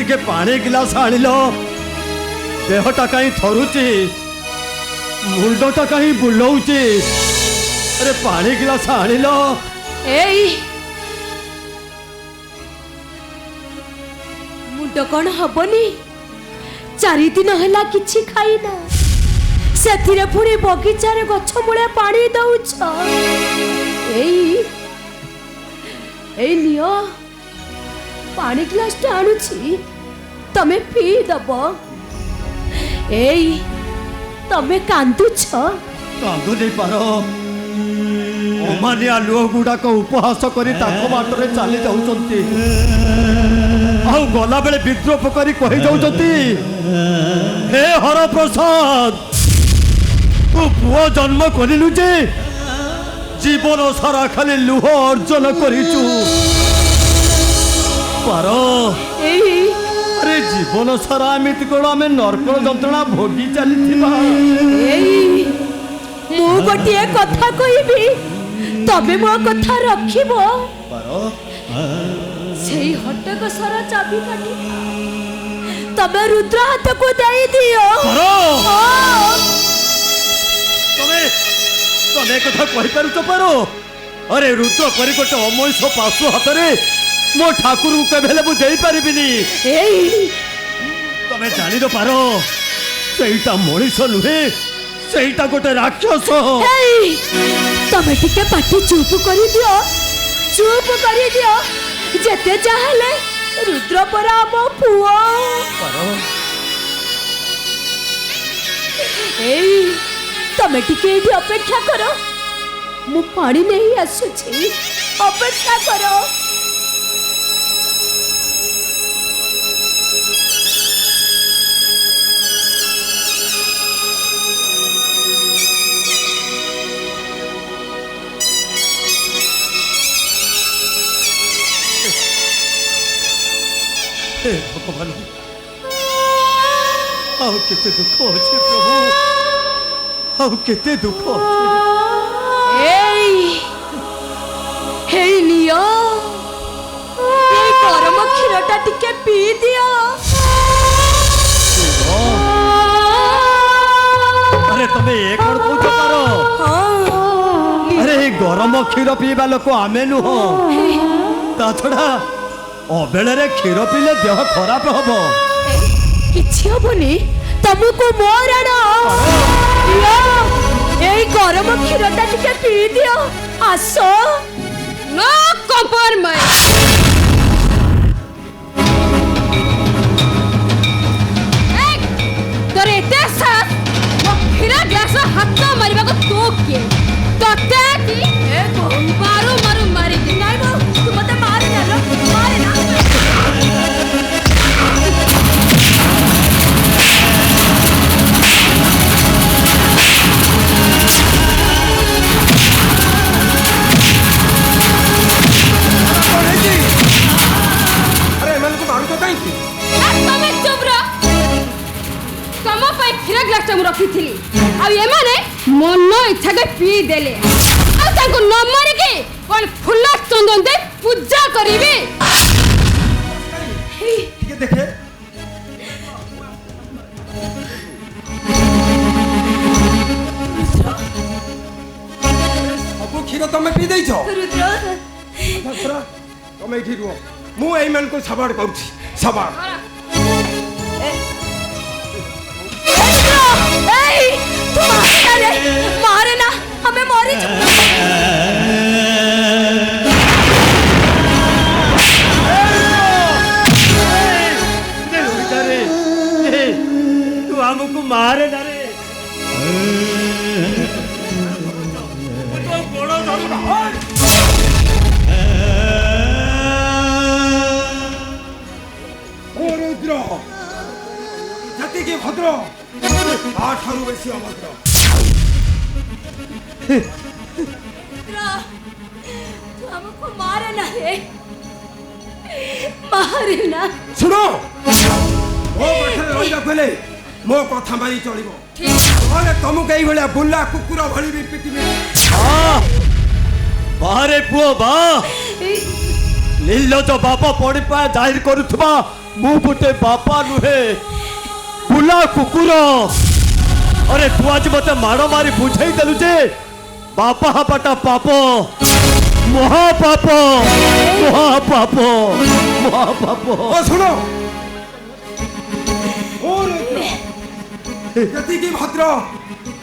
टिके पानी गिलास आनिल देहटा कहीं थरुची मुंडटा कहीं बुलाऊची अरे पानी गिलास आनिल मुंड कौन हबनी 4 दिन है किछि खाइना से पुणी बगीचार गछ मूले पानी दउछ नियो पानी ग्लास आणुछि तमे पी दब तमे कांदुछ कांदु नहीं पारो अमानिया लोक गुड़ाक उपहास करी बाटरे चली जाऊंती गला बेले विद्रोह करी कही जाऊंती हे हर प्रसाद तू पुओ जन्म करिलु जे जीवन सारा खाली लुह अर्जन करिचु पारो अरे जीवन सारा एमती कौन आम नरक जंत्रणा भोगी चली मु गोटे कथा कहबी तबे मो कथा रखिबो सेही हटक सारा चाबी काटी तबे रुद्र हाथ को दे दियो तमे कथा कहि पारुछ पारो अरे रुद्र परि गोटे अमोष पाशु हाथ रे मो ठाकुर को केबेले मु देई परिबिनी तमे जानि दो पारो सेईटा मनीष नुहे सेईटा गोटे राक्षस तमे टिके पाटी चुप करी दियो जेते चाहले रुद्र परा मो पुओ तमे टिके एठी अपेक्षा करो मु पानी नहीं आसुछि अपेक्षा करो भगवान आउ केते दुख अछि प्रभु आउ केते दुख हे नियो ए गरम क्षीरटा टिके पी दियो अरे तमे एक कोन पूछ पारो अरे गरम क्षीर पीबा लोक आमे नुह ता छड़ा अबेले रे क्षीर पीले देह खराब हबो किछि हबनी तुमको मोरण ए गरम क्षीरटा टिके पी दियो आसो नो कॉम्प्रोमाइज तोरे एते साथ मो क्षीर ग्लास हाथ मारिबा को तो के तते की ए मारू मारू मारी दे नाइ बो तू मते मारे ना रखी थी अब ये माने मन इच्छा के पी देले अब ताको न मारे के कोन फुल्ला चंदन दे पूजा करिवे ठीक देखे सब क्षीर तमे पी देइछो रुद्र तमे एठी रुओ मु एई मन को सबाड़ करूछी सबाड़ मारे ना हमें मारे तू हमको मारे ना रे रुद्र जति के भद्र आठारु बेसी अभद्र तू हमको मारे ना रे मारे ना सुनो मो पाखरे रहिला बेले मो कथा मानि चलिबो अरे तुम कई भलिया बुल्ला कुकुर भली भी पिटिबे बाहरे पुओ बा निर्लज बाप पड़िपा जाहिर करुथबा मु गोटे बापा नुहे बुला कुकुर। अरे तू आज मते माड़ मारी बुझाई देलु जे बापा हबाटा पाप महापाप महापाप महापाप। ओ सुनो যেতিকি ভদ্র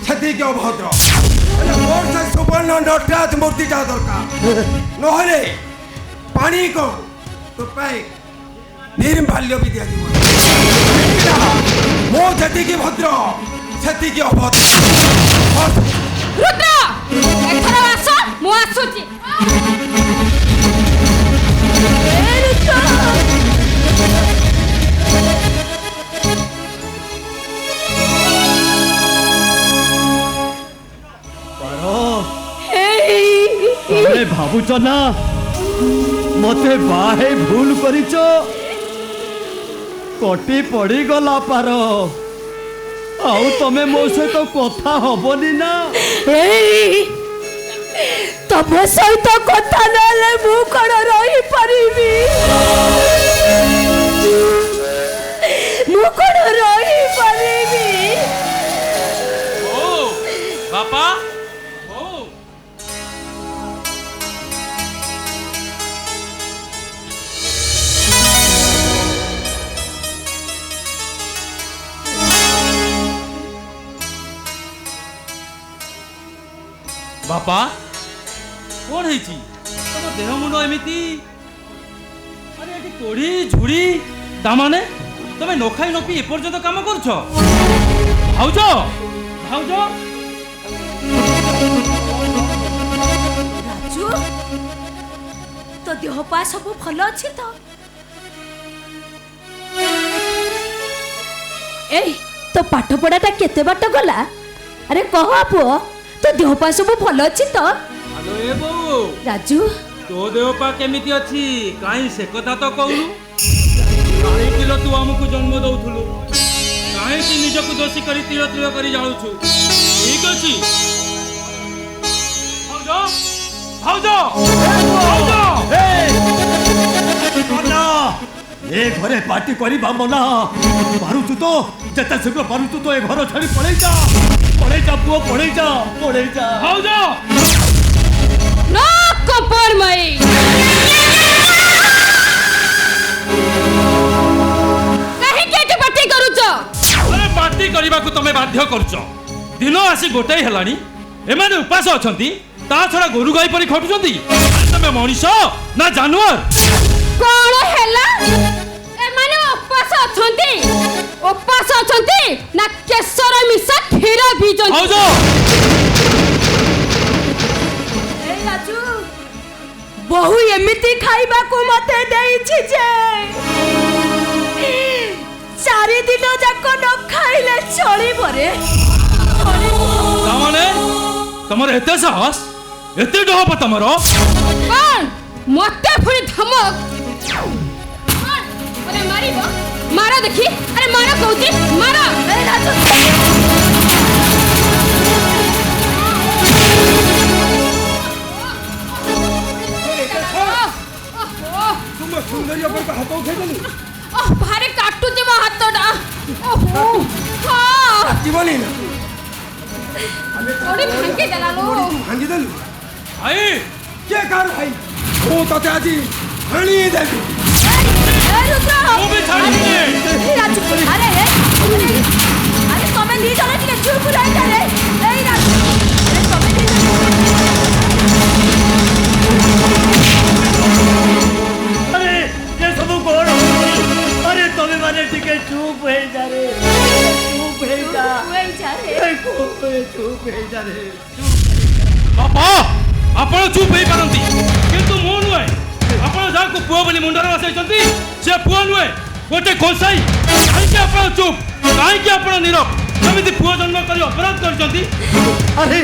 সেতিকি অভদ্র মোর সে সুবর্ণ নটরাজ মূর্তিটা দরকার নহলে পানি কম তো পাই নির্মাল্য भी দিয়াଯିব মো যেতিকি ভদ্র সেতিকি অভদ্র। রুদ্র এখানে আস মু আসুছি। तमे भावुच ना मते बाहे भूल करिच कटी पड़ी गला पार आउ तमे मो सहित कथा हबनी ना। तम सहित कथा नाले मु कण रही परिबी मु कण रही परिबी। ओ बापा ओ बापा कौन है तुम देह मुंड एमती अरे ये कोड़ी झुड़ी तामाने तुम न खाई न पी एपर्यंत काम कर भाउज भाउज राजू तो देह पा सब भल अच्छी तो ए तो पाठ पढ़ाटा केते बाट गला। अरे कह पुओ तो देह पा सब भल अच्छी तो। हेलो ए बो राजू तो देह पा केमिति अछि काई से कथा तो कहलु काई किलो तू हमकु जन्म दउथुलु काई कि निजकु दोषी करी तीर तीर करी जाळुछु ठीक अछि भाउज भाउज भाउज मना ए घरे पार्टी करिबा मना मारुचु तो जता शीघ्र मारुचु तो ए घर छाड़ी पळेई जा पुओ पळेई जा भाउज नो कपर मई काहे केटे पार्टी करूछ। अरे पार्टी करबा को तमे बाध्य करछ दिन आसी गोटाई हेलानी एमाने उपास अछंती ता छडा गोरु गाई परी खटुचंती तमे मनीष ना जानवर कोन हैला एमाने उपास अछंती ना केसर मिसा खीर बीजंती। भाउज ए राजू बहु एमिति खाइबा को मते देइछि जे 4 दिन जाक न खाइले चलिबो रे तामाने तमर एते साहस एते डहप तमर कोन मते फुरी धमक कोन अरे मारिबो मारा देखी अरे मारा कहूची मारा ए राजू तुम सुंदरी पर हाथ उठे देलु भारी काटुची मो हातटा ओहो हां जीवनी ना थोड़ी भांगी देला लो भांगी देलु भाई के कार भाई ओ तते आजी हणी देलु ए रुद्र वो भी छाड़ी दे राजू अरे अरे तमे नी जने टिके चुप रहि जा रे ए राजू अरे तमे नी अरे ये सब कोण अरे तमे माने टिके चुप हे जा रे चुप हे जा रे बापा आपण चुप होई पारंती किंतु मो नुए आपण जाको पुओ बोली मुंडर बसैचंती से पुओ नुए गोटे कोसाई काहे कि आपण चुप काहे कि आपण नीरव एमिति पुओ जन्म करी अपराध करचंती। अरे